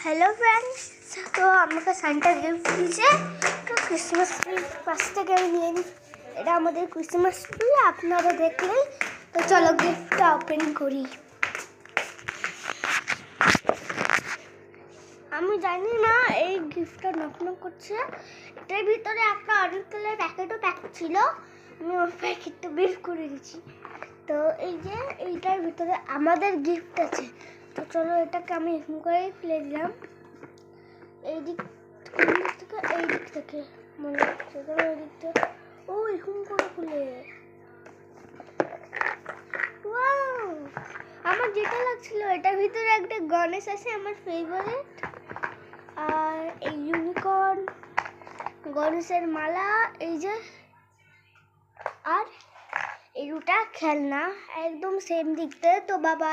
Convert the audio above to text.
Hello friends. तो আমাকে Santa gift দিয়েছে, তো ক্রিসমাস ট্রি পাশ থেকে আমি নিয়ে নিই। এটা আমাদের ক্রিসমাস ট্রি, আপনারা দেখলেন। তো চলো গিফটটা ওপেন করি। আমি জানি না এই গিফটটা নকনক করছে। এটার ভিতরে একটা অরেঞ্জ কালার প্যাকেটও প্যাক ছিল, আমি ওই প্যাকেটটা বের করে দিচ্ছি। তো এই যে এইটার ভিতরে আমাদের গিফট আছে। তো চলো এটাকে আমি এরকম করে খুলে দিলাম। এই দিক থেকে মনে হচ্ছে এই দিকটা ও এরকম করে খুলে। ওয়াও, আমার যেটা লাগছিল এটার ভিতরে একটা গণেশ আছে, আমার ফেভারিট। আর এই ইউনিকর্ন, গণেশের মালা, এই যে, আর এই দুটা খেলনা একদম সেম দিকতে। তো বাবা